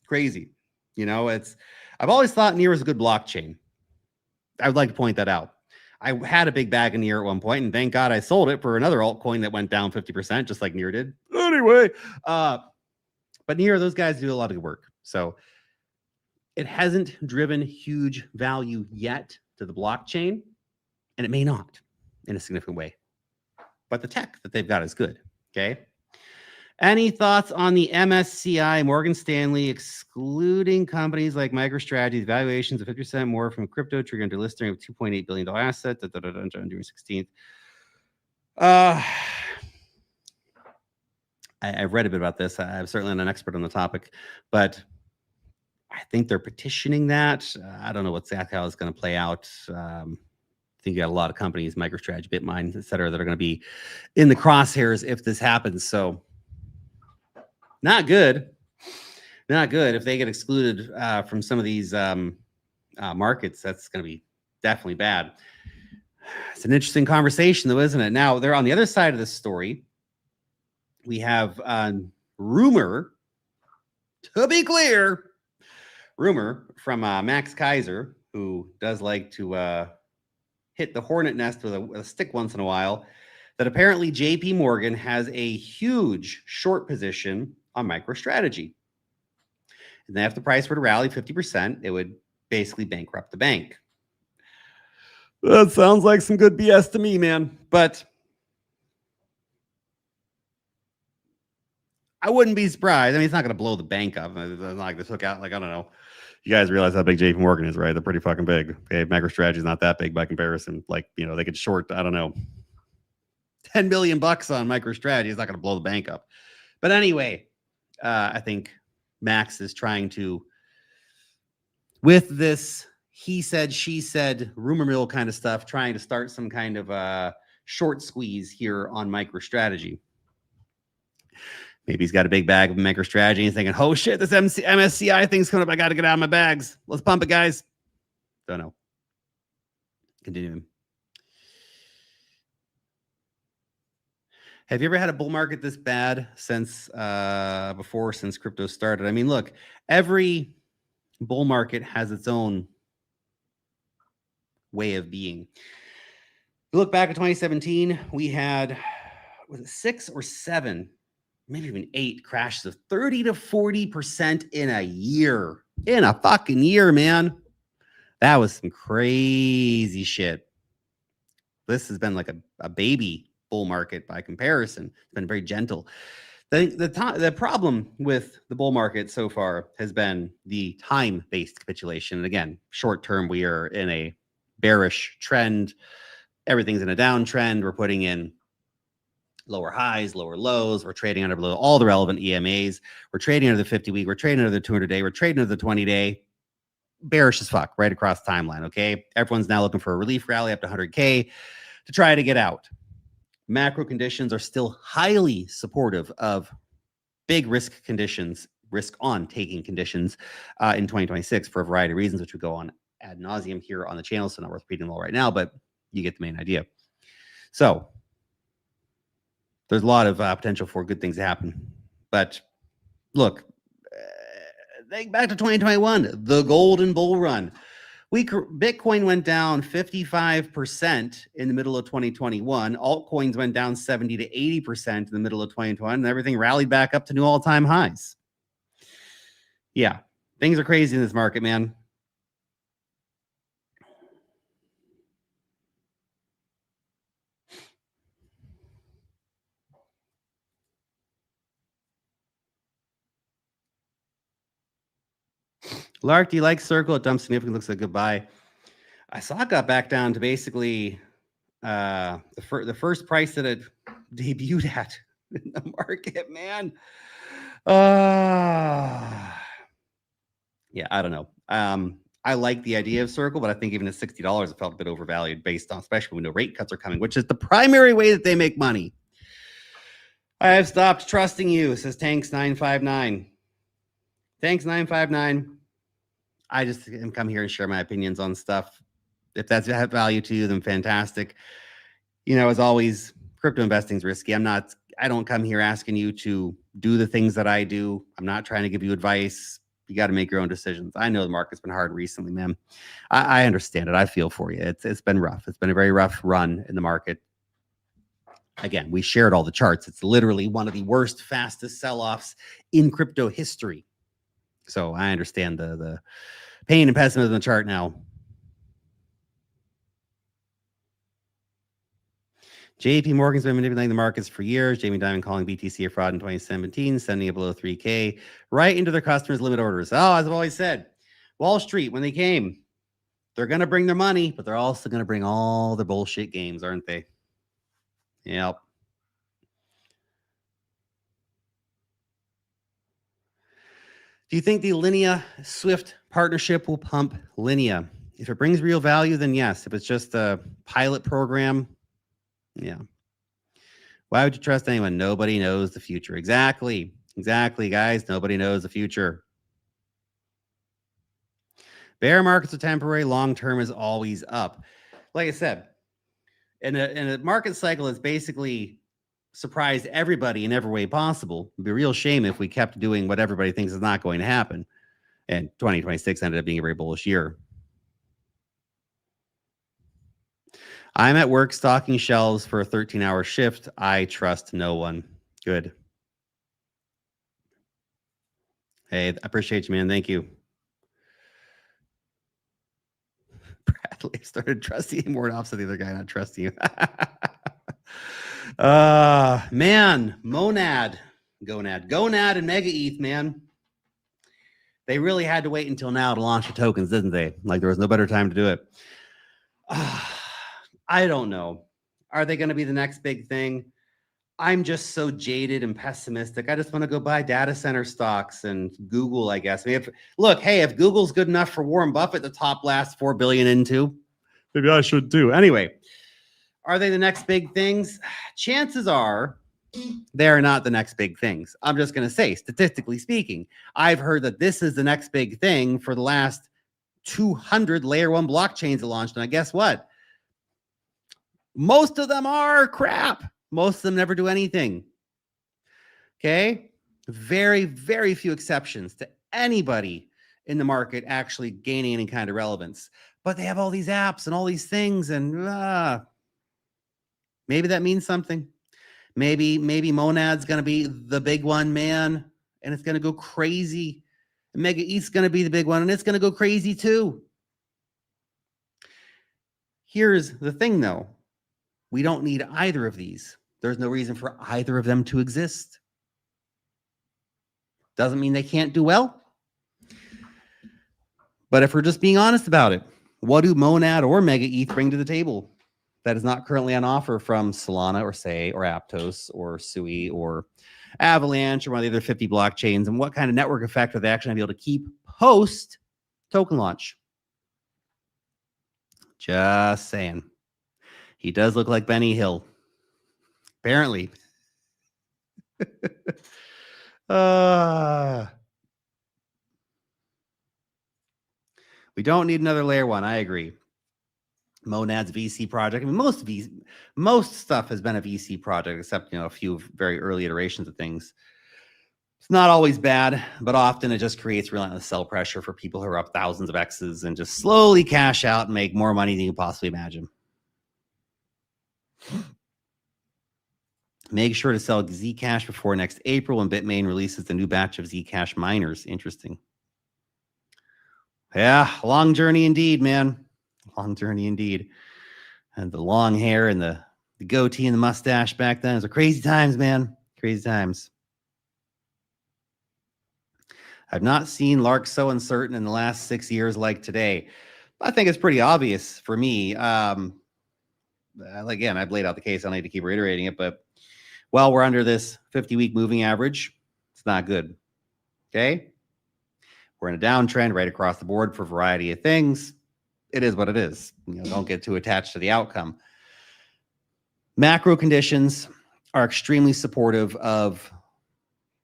Crazy. I've always thought Near was a good blockchain. I would like to point that out. I had a big bag of Near at one point, and thank God I sold it for another altcoin that went down 50%, just like Near did. Anyway, but Near, those guys do a lot of good work. So it hasn't driven huge value yet to the blockchain, and it may not in a significant way. But the tech that they've got is good. Okay. Any thoughts on the MSCI Morgan Stanley excluding companies like MicroStrategy valuations of 50% more from crypto triggering to listing of $2.8 billion asset on June 16th? I've read a bit about this. I'm certainly not an expert on the topic, but I think they're petitioning that. I don't know exactly how it's going to play out. I think you got a lot of companies, MicroStrategy, BitMine, et cetera, that are going to be in the crosshairs if this happens. So not good. Not good. If they get excluded from some of these markets, that's going to be definitely bad. It's an interesting conversation, though, isn't it? Now, they're on the other side of this story. We have rumor, to be clear, rumor from Max Kaiser, who does like to hit the hornet nest with a stick once in a while, that apparently JP Morgan has a huge short position on MicroStrategy. And then if the price were to rally 50%, it would basically bankrupt the bank. That sounds like some good BS to me, man. But I wouldn't be surprised. I mean, it's not going to blow the bank up. It's not like they took out, like, I don't know. You guys realize how big JP Morgan is, right? They're pretty fucking big. Okay, MicroStrategy is not that big by comparison. Like, you know, they could short, I don't know, $10 million on MicroStrategy. It's not going to blow the bank up. But anyway, I think Max is trying to, with this he said, she said, rumor mill kind of stuff, trying to start some kind of short squeeze here on MicroStrategy. Maybe he's got a big bag of MicroStrategy and he's thinking, oh shit, this MSCI thing's coming up. I got to get out of my bags. Let's pump it, guys. Don't know. Continuing. Have you ever had a bull market this bad since since crypto started? I mean, look, every bull market has its own way of being. Look back at 2017, we had, was it 6 or 7, maybe even 8 crashes of 30 to 40% in a year. In a fucking year, man. That was some crazy shit. This has been like a baby bull market by comparison. It's been very gentle. The problem with the bull market so far has been the time-based capitulation. And again, short term, we are in a bearish trend. Everything's in a downtrend. We're putting in lower highs, lower lows. We're trading under below all the relevant EMAs. We're trading under the 50-week. We're trading under the 200-day. We're trading under the 20-day. Bearish as fuck right across the timeline, okay? Everyone's now looking for a relief rally up to 100K to try to get out. Macro conditions are still highly supportive of big risk conditions, risk on taking conditions in 2026 for a variety of reasons, which we go on ad nauseum here on the channel. So not worth repeating them all right now, but you get the main idea. So there's a lot of potential for good things to happen. But look, think back to 2021, the golden bull run. Bitcoin went down 55% in the middle of 2021. Altcoins went down 70 to 80% in the middle of 2021, and everything rallied back up to new all-time highs. Yeah, things are crazy in this market, man. Lark, do you like Circle? It dumps significantly, looks like goodbye. I saw it got back down to basically the first price that it debuted at in the market, man. Yeah, I don't know. I like the idea of Circle, but I think even at $60, it felt a bit overvalued based on, especially when the rate cuts are coming, which is the primary way that they make money. I have stopped trusting you, says Tanks959. Tanks959. I just come here and share my opinions on stuff. If that's value to you, then fantastic. You know, as always, crypto investing is risky. I don't come here asking you to do the things that I do. I'm not trying to give you advice. You got to make your own decisions. I know the market's been hard recently, man. I understand it. I feel for you. It's been rough. It's been a very rough run in the market. Again, we shared all the charts. It's literally one of the worst, fastest sell-offs in crypto history. So I understand the pain and pessimism in the chart now. JP Morgan's been manipulating the markets for years. Jamie Dimon calling BTC a fraud in 2017, sending it below 3K right into their customers' limit orders. Oh, as I've always said, Wall Street, when they came, they're going to bring their money, but they're also going to bring all the bullshit games, aren't they? Yep. Do you think the Linea Swift partnership will pump Linea? If it brings real value, then yes. If it's just a pilot program, yeah. Why would you trust anyone? Nobody knows the future. Exactly. Exactly, guys. Nobody knows the future. Bear markets are temporary. Long-term is always up. Like I said, in a market cycle that's basically surprised everybody in every way possible. It'd be a real shame if we kept doing what everybody thinks is not going to happen. And 2026 ended up being a very bullish year. I'm at work stocking shelves for a 13-hour shift. I trust no one. Good. Hey, I appreciate you, man. Thank you. Bradley started trusting you more than opposite the other guy not trusting you. Man, Gonad and Mega ETH, man. They really had to wait until now to launch the tokens, didn't they? Like there was no better time to do it. I don't know. Are they going to be the next big thing? I'm just so jaded and pessimistic. I just want to go buy data center stocks and Google, I guess. I mean, if Google's good enough for Warren Buffett to top last $4 billion into, maybe I should too. Anyway, are they the next big things? Chances are they're not the next big things. I'm just going to say, statistically speaking, I've heard that this is the next big thing for the last 200 layer one blockchains that launched. And guess what? Most of them are crap. Most of them never do anything. Okay. Very, very few exceptions to anybody in the market actually gaining any kind of relevance. But they have all these apps and all these things. And maybe that means something. Maybe Monad's going to be the big one, man. And it's going to go crazy. Mega ETH's going to be the big one. And it's going to go crazy too. Here's the thing, though. We don't need either of these. There's no reason for either of them to exist. Doesn't mean they can't do well. But if we're just being honest about it, what do Monad or Mega ETH bring to the table that is not currently on offer from Solana or Say or Aptos or Sui or Avalanche or one of the other 50 blockchains? And what kind of network effect are they actually going to be able to keep post token launch? Just saying. He does look like Benny Hill. Apparently. We don't need another layer one. I agree. Monad's VC project. I mean, most stuff has been a VC project, except a few very early iterations of things. It's not always bad, but often it just creates relentless sell pressure for people who are up thousands of X's and just slowly cash out and make more money than you can possibly imagine. Make sure to sell Zcash before next April when Bitmain releases the new batch of Zcash miners. Interesting. Yeah, long journey indeed, man. Long journey indeed. And the long hair and the goatee and the mustache back then. It was crazy times, man. Crazy times. I've not seen Lark so uncertain in the last 6 years like today. I think it's pretty obvious for me. Again, I've laid out the case. I don't need to keep reiterating it, but while we're under this 50-week moving average, it's not good. Okay? We're in a downtrend right across the board for a variety of things. It is what it is. Don't get too attached to the outcome. Macro conditions are extremely supportive of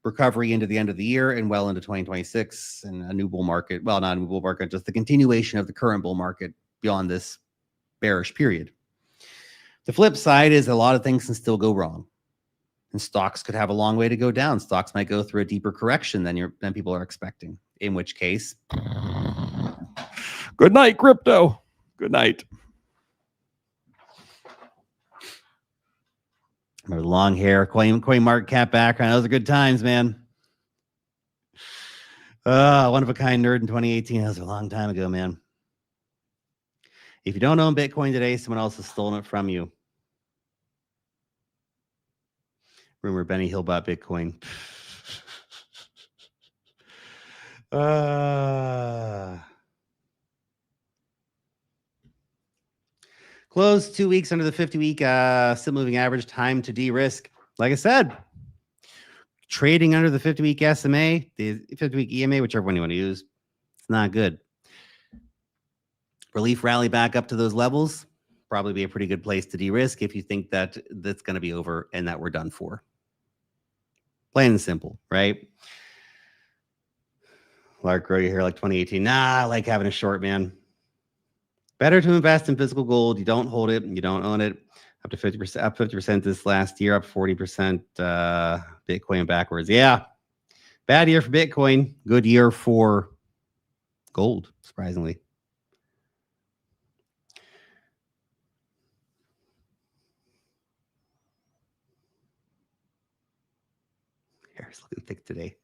recovery into the end of the year and well into 2026 and a new bull market. Well, not a new bull market, just the continuation of the current bull market beyond this bearish period. The flip side is a lot of things can still go wrong. And stocks could have a long way to go down. Stocks might go through a deeper correction than people are expecting. In which case, good night, crypto. Good night. Remember long hair, coin market cap background. Those are good times, man. One of a kind nerd in 2018. That was a long time ago, man. If you don't own Bitcoin today, someone else has stolen it from you. Rumor Benny Hill bought Bitcoin. Close 2 weeks under the 50-week still moving average. Time to de-risk. Like I said, trading under the 50-week SMA, the 50-week EMA, whichever one you want to use, it's not good. Relief rally back up to those levels, probably be a pretty good place to de-risk if you think that that's going to be over and that we're done for. Plain and simple, right? Lark, grow your hair like 2018. Nah, I like having a short, man. Better to invest in physical gold. You don't hold it. You don't own it. Up to 50%, up 50% this last year, up 40% Bitcoin backwards. Yeah. Bad year for Bitcoin. Good year for gold, surprisingly. Hair's looking thick today.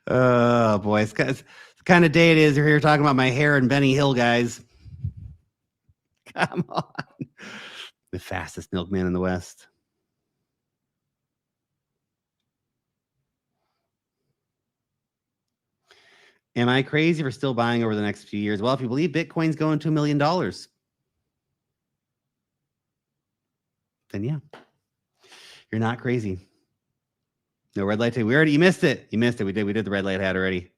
Oh, boy. It's the kind of day it is. You're here talking about my hair and Benny Hill, guys. Come on. The fastest milkman in the West. Am I crazy for still buying over the next few years? Well, if you believe Bitcoin's going to $1 million, then yeah, you're not crazy. No red light. You missed it. You missed it. We did the red light hat already.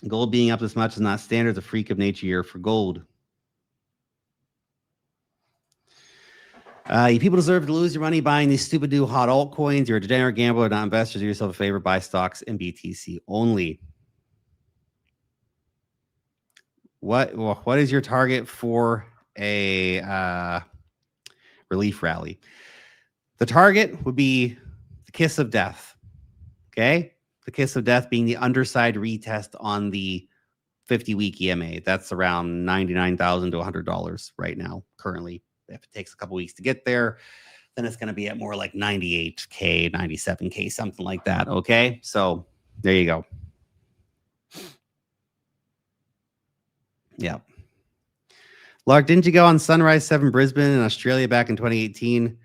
Gold being up this much is not standard. It's a freak of nature year for gold. You people deserve to lose your money buying these stupid new hot altcoins. You're a degenerate gambler, not investors. Do yourself a favor. Buy stocks and BTC only. What is your target for a relief rally? The target would be the kiss of death. Okay? The kiss of death being the underside retest on the 50-week EMA. That's around $99,000 to $100 right now, currently. If it takes a couple weeks to get there, then it's going to be at more like 98K, 97K, something like that. Okay? So there you go. Yeah. Lark, didn't you go on Sunrise 7 Brisbane in Australia back in 2018?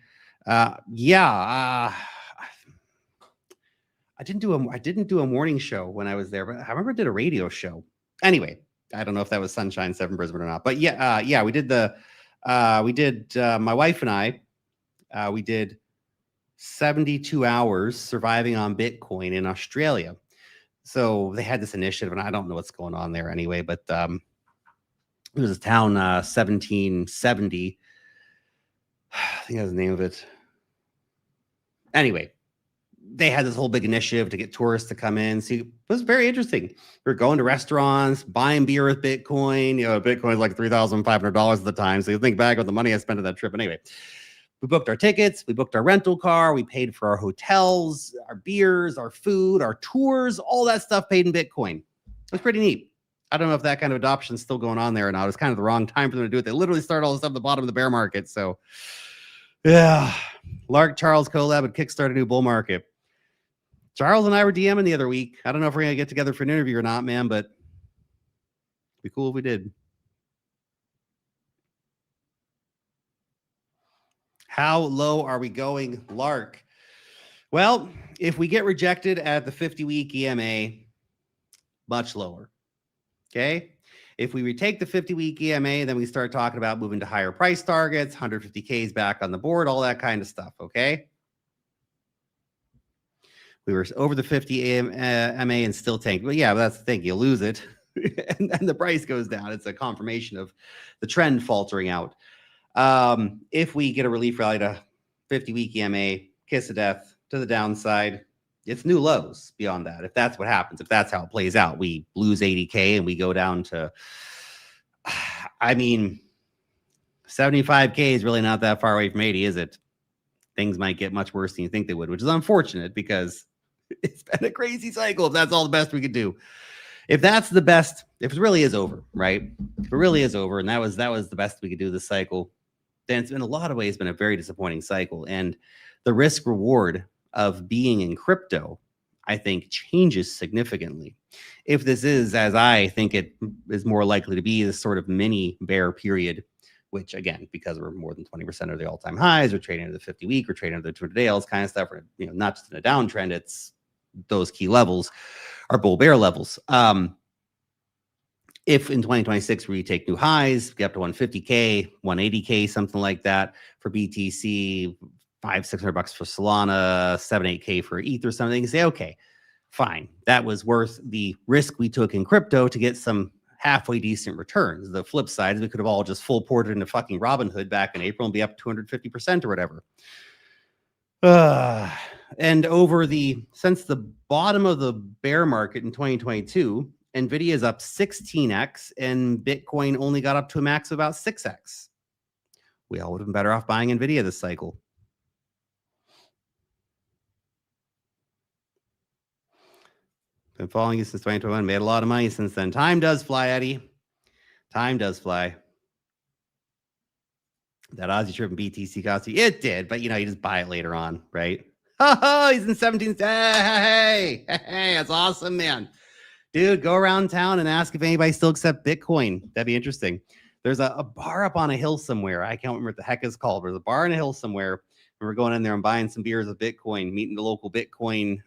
Yeah. I didn't do a morning show when I was there, but I remember I did a radio show. Anyway, I don't know if that was Sunshine 7 Brisbane or not, but yeah, we did my wife and I, we did 72 hours surviving on Bitcoin in Australia. So they had this initiative, and I don't know what's going on there anyway, but it was a town 1770. I think that was the name of it. Anyway, they had this whole big initiative to get tourists to come in. So it was very interesting. We were going to restaurants, buying beer with Bitcoin. You know, Bitcoin is like $3,500 at the time. So you think back on the money I spent on that trip. Anyway, we booked our tickets. We booked our rental car. We paid for our hotels, our beers, our food, our tours, all that stuff paid in Bitcoin. It was pretty neat. I don't know if that kind of adoption is still going on there or not. It's kind of the wrong time for them to do it. They literally started all this stuff at the bottom of the bear market. So, yeah. Lark Charles collab would kickstart a new bull market. Charles and I were DMing the other week. I don't know if we're going to get together for an interview or not, man, but it'd be cool if we did. How low are we going, Lark? Well, if we get rejected at the 50-week EMA, much lower. Okay. If we retake the 50-week EMA, then we start talking about moving to higher price targets, 150Ks back on the board, all that kind of stuff. Okay. We were over the 50 EMA and still tanked. But yeah, that's the thing. You lose it and then the price goes down. It's a confirmation of the trend faltering out. If we get a relief rally to 50-week EMA, kiss of death to the downside, it's new lows beyond that. If that's what happens, if that's how it plays out, we lose 80K and we go down to, I mean, 75K is really not that far away from 80, is it? Things might get much worse than you think they would, which is unfortunate because it's been a crazy cycle. If that's all the best we could do, if that's the best, if it really is over, right? If it really is over, and that was the best we could do this cycle, then it's in a lot of ways been a very disappointing cycle. And the risk reward of being in crypto, I think, changes significantly. If this is, as I think it is more likely to be, this sort of mini bear period which again, because we're more than 20% of the all-time highs, we're trading at the 50-week, we're trading at the 200-day, all this kind of stuff. We're, not just in a downtrend, it's those key levels are bull bear levels. If in 2026 we take new highs, get up to 150K, 180K, something like that for BTC, $500-600 for Solana, 7-8K for ETH or something, you say, okay, fine. That was worth the risk we took in crypto to get some halfway decent returns. The flip side is we could have all just full ported into fucking Robinhood back in April and be up 250% or whatever. And since the bottom of the bear market in 2022, Nvidia is up 16x and Bitcoin only got up to a max of about 6x. We all would have been better off buying Nvidia this cycle. Been following you since 2021, made a lot of money since then. Time does fly, Eddie. Time does fly. That Aussie trip in BTC cost you. It did, but you just buy it later on, right? Oh, he's in 17. Hey, that's awesome, man. Dude, go around town and ask if anybody still accepts Bitcoin. That'd be interesting. There's a bar up on a hill somewhere. I can't remember what the heck it's called, but there's a bar on a hill somewhere. And we're going in there and buying some beers of Bitcoin, meeting the local Bitcoin,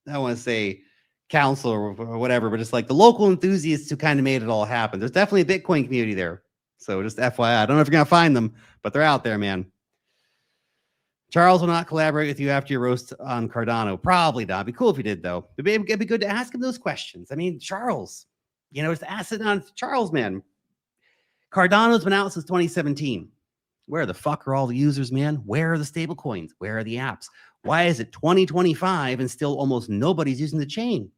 I want to say council or whatever, but just like the local enthusiasts who kind of made it all happen. There's definitely a Bitcoin community there. So just FYI, I don't know if you're going to find them, but they're out there, man. Charles will not collaborate with you after your roast on Cardano. Probably not. It'd be cool if he did, though. It'd be good to ask him those questions. I mean, Charles, just ask it on Charles, man. Cardano's been out since 2017. Where the fuck are all the users, man? Where are the stable coins? Where are the apps? Why is it 2025 and still almost nobody's using the chain?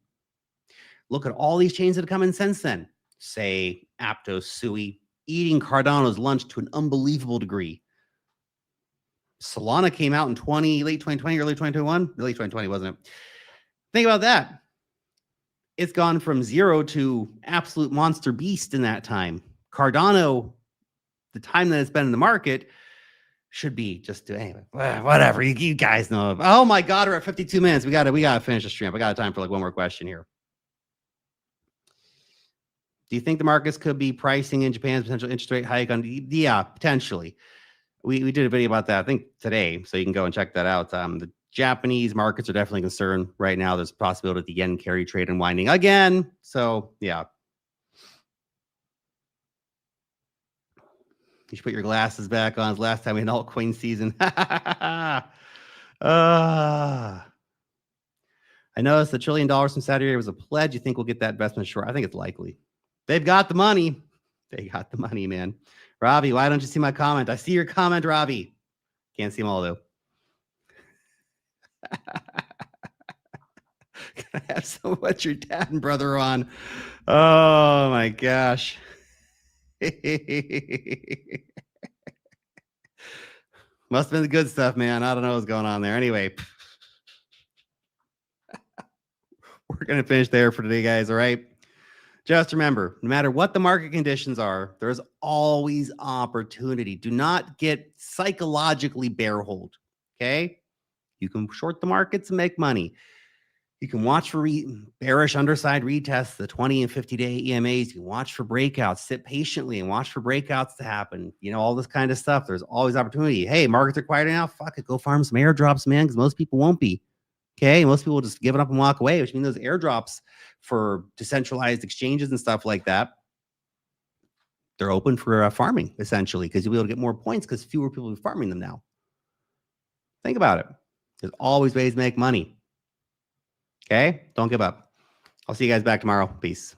Look at all these chains that have come in since then. Say, Aptos, Sui, eating Cardano's lunch to an unbelievable degree. Solana came out in late 2020, early 2021. Late 2020, wasn't it? Think about that. It's gone from zero to absolute monster beast in that time. Cardano, the time that it's been in the market, should be just anyway, whatever. You guys know. Oh my God, we're at 52 minutes. We gotta finish the stream. I got time for like one more question here. Do you think the markets could be pricing in Japan's potential interest rate hike on? Yeah, potentially. We did a video about that, I think today, so you can go and check that out. The Japanese markets are definitely concerned right now. There's a possibility that the yen carry trade unwinding again. So yeah. You should put your glasses back on. It's last time we had altcoin season. I noticed $1 trillion from Saudi Arabia was a pledge. You think we'll get that investment short? I think it's likely. They've got the money. They got the money, man. Robbie, why don't you see my comment? I see your comment, Robbie. Can't see them all, though. Can I have some what your dad and brother on? Oh, my gosh. Must have been the good stuff, man. I don't know what's going on there. Anyway, we're going to finish there for today, guys. All right. Just remember, no matter what the market conditions are, there's always opportunity. Do not get psychologically bear hold. Okay. You can short the markets and make money. You can watch for bearish underside retests, the 20 and 50-day EMAs. You can watch for breakouts, sit patiently and watch for breakouts to happen. All this kind of stuff. There's always opportunity. Hey, markets are quiet now. Fuck it. Go farm some airdrops, man, because most people won't be. Okay. Most people will just give it up and walk away, which means those airdrops for decentralized exchanges and stuff like that, they're open for farming, essentially, because you'll be able to get more points because fewer people are farming them now. Think about it. There's always ways to make money. Okay? Don't give up. I'll see you guys back tomorrow. Peace.